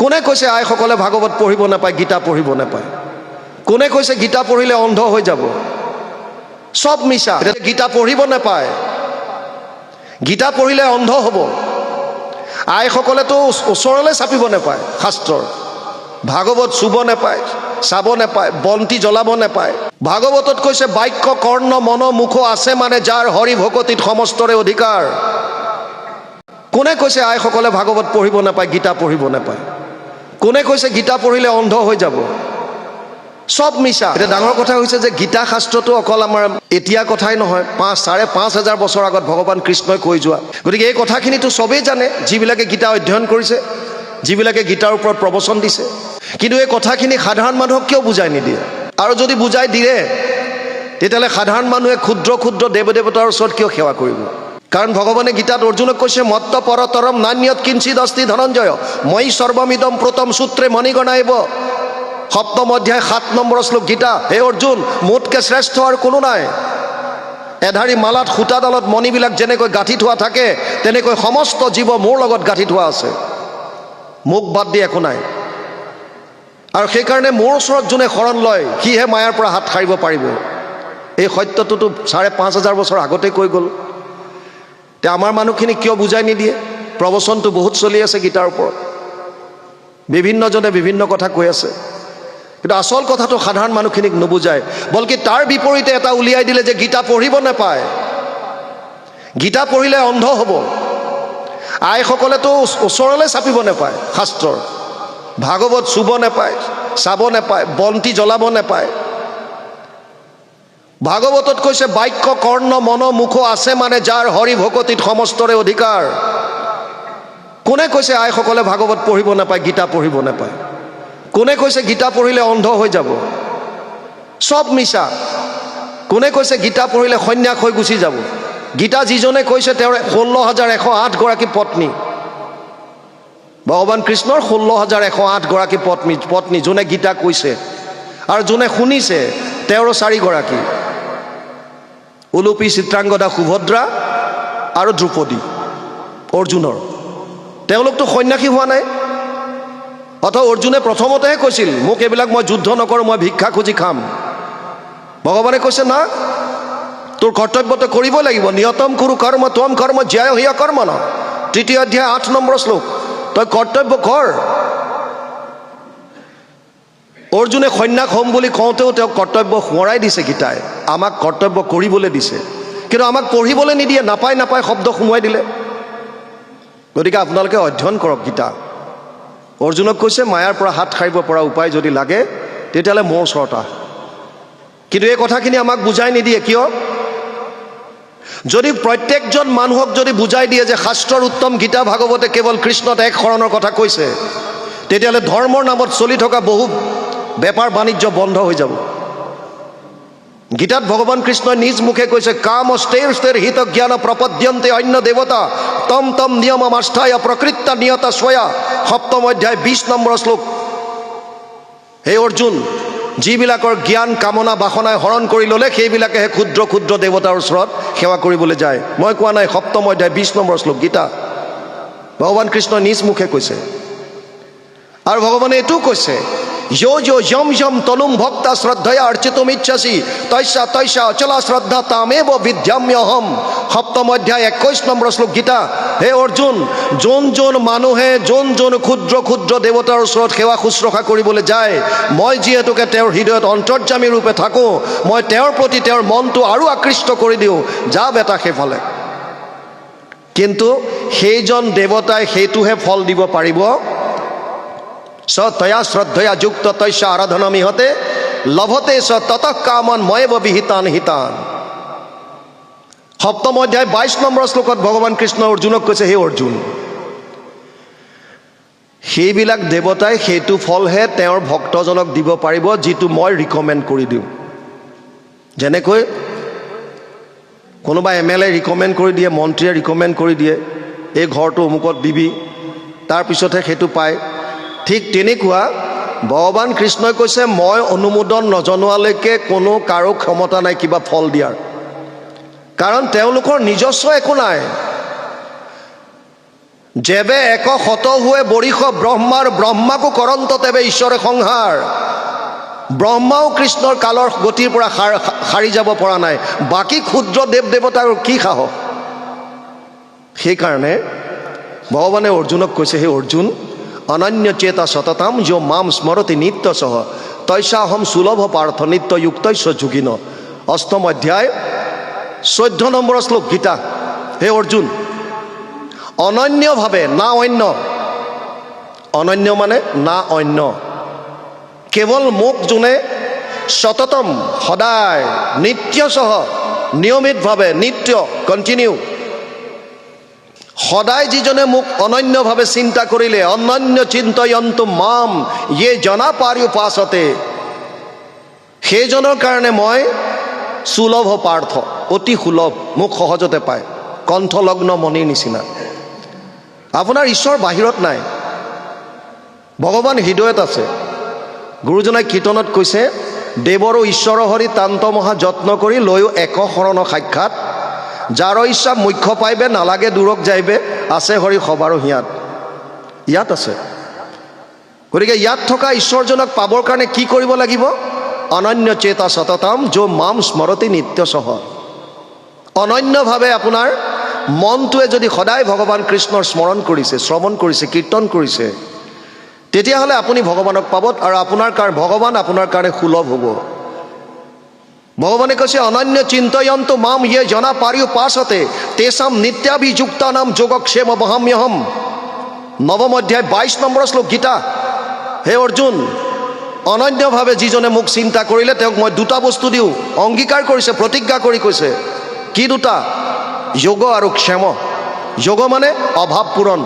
কোনে কৈছে আইসকলে ভাগৱত পঢ়িব নাপায়, গীতা পঢ়িব নাপায়? কোনে কৈছে গীতা পঢ়িলে অন্ধ হৈ যাব? সব মিছা। গীতা পঢ়িব নাপায়, গীতা পঢ়িলে অন্ধ হ'ব। আইসকলেতো ওচৰলৈ চাপিব নাপায় শাস্ত্ৰৰ, ভাগৱত চুব নাপায়, চাব নাপায়, বন্তি জ্বলাব নাপায়। ভাগৱতত কৈছে বাক্য কৰ্ণ মন মুখ আছে মানে যাৰ হৰি ভকতিত সমস্তৰে অধিকাৰ। কোনে কৈছে আইসকলে ভাগৱত পঢ়িব নাপায়, গীতা পঢ়িব নাপায়? কোনে কৈছে গীতা পঢ়িলে অন্ধ হৈ যাব? সব মিছা। এতিয়া ডাঙৰ কথা হৈছে যে গীতা শাস্ত্ৰটো অকল আমাৰ এতিয়া কথাই নহয়, 5,500 বছৰ আগত ভগৱান কৃষ্ণই কৈ যোৱা। গতিকে এই কথাখিনিতো চবেই জানে, যিবিলাকে গীতা অধ্যয়ন কৰিছে, যিবিলাকে গীতাৰ ওপৰত প্ৰবচন দিছে। কিন্তু এই কথাখিনি সাধাৰণ মানুহক কিয় বুজাই নিদিয়ে? আৰু যদি বুজাই দিয়ে তেতিয়াহ'লে সাধাৰণ মানুহে ক্ষুদ্ৰ ক্ষুদ্ৰ দেৱ দেৱতাৰ ওচৰত কিয় সেৱা কৰিব? কাৰণ ভগৱানে গীতাত অৰ্জুনক কৈছে মত্ত পৰতৰম নান্যত কিঞ্চিদ অস্তি ধনঞ্জয় মই সৰ্বমিদম প্ৰতম সূত্ৰে মণিগণাইব। 7ম অধ্যায় 7 নম্বৰ শ্লোক গীতা। হে অৰ্জুন, মোতকৈ শ্ৰেষ্ঠ আৰু কোনো নাই। এধাৰী মালাত সূতাডালত মণিবিলাক যেনেকৈ গাঁঠি থোৱা থাকে, তেনেকৈ সমস্ত জীৱ মোৰ লগত গাঁঠি থোৱা আছে, মোক বাদ দি একো নাই। আৰু সেইকাৰণে মোৰ ওচৰত যোনে শৰণ লয় সিহে মায়াৰ পৰা হাত সাৰিব পাৰিব। এই সত্যটোতো 5,500 বছৰ আগতে কৈ গ'ল। এতিয়া আমাৰ মানুহখিনিক কিয় বুজাই নিদিয়ে? প্ৰবচনটো বহুত চলি আছে গীতাৰ ওপৰত, বিভিন্নজনে বিভিন্ন কথা কৈ আছে, কিন্তু আচল কথাটো সাধাৰণ মানুহখিনিক নুবুজায়। বলকি তাৰ বিপৰীতে এটা উলিয়াই দিলে যে গীতা পঢ়িব নাপায়, গীতা পঢ়িলে অন্ধ হ'ব। আইসকলেতো ওচৰলৈ চাপিব নাপায় শাস্ত্ৰৰ, ভাগৱত চুব নাপায়, চাব নাপায়, বন্তি জ্বলাব নাপায়। ভাগৱতত কৈছে বাক্য কৰ্ণ মন মুখ আছে মানে যাৰ হৰি ভকতিত সমস্তৰে অধিকাৰ। কোনে কৈছে আইসকলে ভাগৱত পঢ়িব নাপায়, গীতা পঢ়িব নাপায়? কোনে কৈছে গীতা পঢ়িলে অন্ধ হৈ যাব? সব মিছা। কোনে কৈছে গীতা পঢ়িলে সন্ন্যাস হৈ গুচি যাব? গীতা যিজনে কৈছে তেওঁৰ 16,108 গৰাকী পত্নী। ভগৱান কৃষ্ণৰ 16,108 গৰাকী পত্নী যোনে গীতা কৈছে, আৰু যোনে শুনিছে তেওঁৰ 4 গৰাকী, উলুপি, চিত্ৰাংগদা, সুভদ্ৰা আৰু দ্ৰৌপদী অৰ্জুনৰ। তেওঁলোকতো সন্ন্যাসী হোৱা নাই। অথবা অৰ্জুনে প্ৰথমতেহে কৈছিল মোক এইবিলাক মই যুদ্ধ নকৰোঁ, মই ভিক্ষা খুজি খাম। ভগৱানে কৈছে না, তোৰ কৰ্তব্যটো কৰিবই লাগিব। নিয়তম কুৰু কৰ্ম ত্বম কৰ্ম জ্যায় হিয়া কৰ্ম ন। 3য় অধ্যায় 8 নম্বৰ শ্লোক। তই কৰ্তব্য কৰ। অৰ্জুনে সন্ন্যাস হ'ম বুলি কওঁতেও তেওঁক কৰ্তব্য সোঁৱৰাই দিছে গীতাই। আমাক কৰ্তব্য কৰিবলৈ দিছে, কিন্তু আমাক পঢ়িবলৈ নিদিয়ে। নাপায় নাপায় শব্দ সোমোৱাই দিলে। গতিকে আপোনালোকে অধ্যয়ন কৰক গীতা। অৰ্জুনক কৈছে মায়াৰ পৰা হাত সাৰিব পৰা উপায় যদি লাগে তেতিয়াহ'লে মোৰ ওচৰত আহ। কিন্তু এই কথাখিনি আমাক বুজাই নিদিয়ে। কিয়? যদি প্ৰত্যেকজন মানুহক যদি বুজাই দিয়ে যে শাস্ত্ৰৰ উত্তম গীতা ভাগৱতে কেৱল কৃষ্ণত এক শৰণৰ কথা কৈছে, তেতিয়াহ'লে ধৰ্মৰ নামত চলি থকা বহু বেপাৰ বাণিজ্য বন্ধ হৈ যাব। গীতাত ভগৱান কৃষ্ণই নিজ মুখে কৈছে কাম স্থিৰ স্থিৰ হিত জ্ঞান প্ৰপদ্যন্তে অন্য দেৱতা তম তম নিয়মম আস্থায় প্ৰকৃত্য নিয়তা স্বয়া। 7ম অধ্যায় 20 নম্বৰ শ্লোক। হে অৰ্জুন, যিবিলাকৰ জ্ঞান কামনা বাসনাই হৰণ কৰি ল'লে সেইবিলাকেহে ক্ষুদ্ৰ ক্ষুদ্ৰ দেৱতাৰ ওচৰত সেৱা কৰিবলৈ যায়। মই কোৱা নাই। 7ম অধ্যায় 20 নম্বৰ শ্লোক গীতা। ভগৱান কৃষ্ণই নিজ মুখে কৈছে। আৰু ভগৱানে এইটোও কৈছে যো যো যম যম তনুম ভক্তা শ্ৰদ্ধয়া অৰ্চিতুম ইচ্ছাসি তৈষা তৈষা অচলা শ্ৰদ্ধা তামেব বিদ্যাম্যহম। 7ম অধ্যায় 21 নম্বৰ শ্লোক গীতা। হে অৰ্জুন, যোন মানুহে যোন ক্ষুদ্ৰ ক্ষুদ্ৰ দেৱতাৰ ওচৰত সেৱা শুশ্ৰূষা কৰিবলৈ যায়, মই যিহেতুকে তেওঁৰ হৃদয়ত অন্তৰ্যামী ৰূপে থাকোঁ, মই তেওঁৰ প্ৰতি তেওঁৰ মনটো আৰু আকৃষ্ট কৰি দিওঁ। যা বেটা সেইফালে। কিন্তু সেইজন দেৱতাই সেইটোহে ফল দিব পাৰিব স তয়া শ্ৰদ্ধয়া যুক্ত তৈষা আৰাধনামিহতে লভতে স ততঃ কামন ময়েব বিহিতান হিতান। 7ম অধ্যায় 22 নম্বৰ শ্লোকত ভগৱান কৃষ্ণ অৰ্জুনক কৈছে হে অৰ্জুন, সেইবিলাক দেৱতাই সেইটো ফলহে তেওঁৰ ভক্তজনক দিব পাৰিব যিটো মই ৰিকমেণ্ড কৰি দিওঁ। যেনেকৈ কোনোবা MLA ৰিকমেণ্ড কৰি দিয়ে, মন্ত্ৰীয়ে ৰিকমেণ্ড কৰি দিয়ে এই ঘৰটো অমুকত দিবি, তাৰপিছতহে সেইটো পায়। ঠিক তেনেকুৱা ভগৱান কৃষ্ণই কৈছে মই অনুমোদন নজনোৱালৈকে কোনো কাৰো ক্ষমতা নাই কিবা ফল দিয়াৰ, কাৰণ তেওঁলোকৰ নিজস্ব একো নাই। যেবে এক শত হুয়ে বৰিষ ব্ৰহ্মাৰ ব্ৰহ্মাকো কৰন্ত তেবে ঈশ্বৰে সংহাৰ। ব্ৰহ্মাও কৃষ্ণৰ কালৰ গতিৰ পৰা সাৰি যাব পৰা নাই, বাকী ক্ষুদ্ৰ দেৱ দেৱতাৰ কি সাহস। সেইকাৰণে ভগৱানে অৰ্জুনক কৈছে, হে অৰ্জুন, অনন্য চেতা সততাম যো মাম স্মৰতি নিত্য সহ তৈষাহম সুলভ পাৰ্থ নিত্য যুক্তস্য যোগিন। অষ্টম অধ্যায় 14 নম্বৰ শ্লোক গীতা। হে অৰ্জুন, অনন্যভাৱে, না অন্য, অনন্য মানে না অন্য, কেৱল মোক যোনে সততম সদায়, নিত্যসহ নিয়মিতভাৱে, নিত্য কণ্টিনিউ, সদায় যিজনে মোক অনন্যভাৱে চিন্তা কৰিলে, অনন্য চিন্তয়ন্তু মাম ইয়ে জনা পাৰ্যুপাসতে, সেইজনৰ কাৰণে মই সুলভ পাৰ্থ, অতি সুলভ, মোক সহজতে পায়, কণ্ঠলগ্ন মণিৰ নিচিনা। আপোনাৰ ঈশ্বৰ বাহিৰত নাই, ভগৱান হৃদয়ত আছে। গুৰুজনাই কীৰ্তনত কৈছে, দেৱৰো ঈশ্বৰ হৰি তান্ত মহা যত্ন কৰি লৈও এক শৰণ সাক্ষাৎ, যাৰ ইচ্ছা মুখ্য পাইবে নালাগে দূৰক যাইবে, আছে হৰি সবাৰো হিয়াত। ইয়াত আছে। গতিকে ইয়াত থকা ঈশ্বৰজনক পাবৰ কাৰণে কি কৰিব লাগিব? অনন্য চেতা সততাম যো মাম স্মৰতি নিত্য সহ। অনন্যভাৱে আপোনাৰ মনটোৱে যদি সদায় ভগৱান কৃষ্ণৰ স্মৰণ কৰিছে, শ্ৰৱণ কৰিছে, কীৰ্তন কৰিছে, তেতিয়াহ'লে আপুনি ভগৱানক পাব, আৰু ভগৱান আপোনাৰ কাৰণে সুলভ হ'ব। ভগৱানে কৈছে, অনন্য চিন্তয়ন্তু মাম ইয়ে জনা পাৰ্যুপাসতে তেষাম নিত্যাভিযুক্তানাম যোগক্ষেম বহাম্যহম। নৱম অধ্যায় 22 নম্বৰ শ্লোক গীতা। হে অৰ্জুন, অনন্যভাৱে যিজনে মোক চিন্তা কৰিলে তেওঁক মই দুটা বস্তু দিওঁ, অংগীকাৰ কৰিছে, প্ৰতিজ্ঞা কৰি কৈছে। কি দুটা? যোগ আৰু ক্ষেম। যোগ মানে অভাৱ পূৰণ,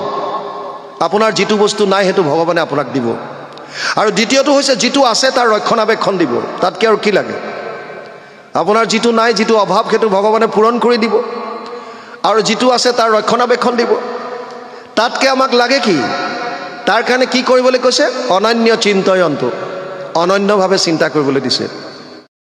আপোনাৰ যিটো বস্তু নাই সেইটো ভগৱানে আপোনাক দিব। আৰু দ্বিতীয়টো হৈছে যিটো আছে তাৰ ৰক্ষণাবেক্ষণ দিব। তাতকৈ আৰু কি লাগে? আপোনাৰ যিটো নাই, যিটো অভাৱ, সেইটো ভগৱানে পূৰণ কৰি দিব, আৰু যিটো আছে তাৰ ৰক্ষণাবেক্ষণ দিব। তাতকৈ আমাক লাগে কি? তাৰ কাৰণে কি কৰিবলৈ কৈছে? অনন্য চিন্তয়ন্তু, অনন্যভাৱে চিন্তা কৰিবলৈ দিছে।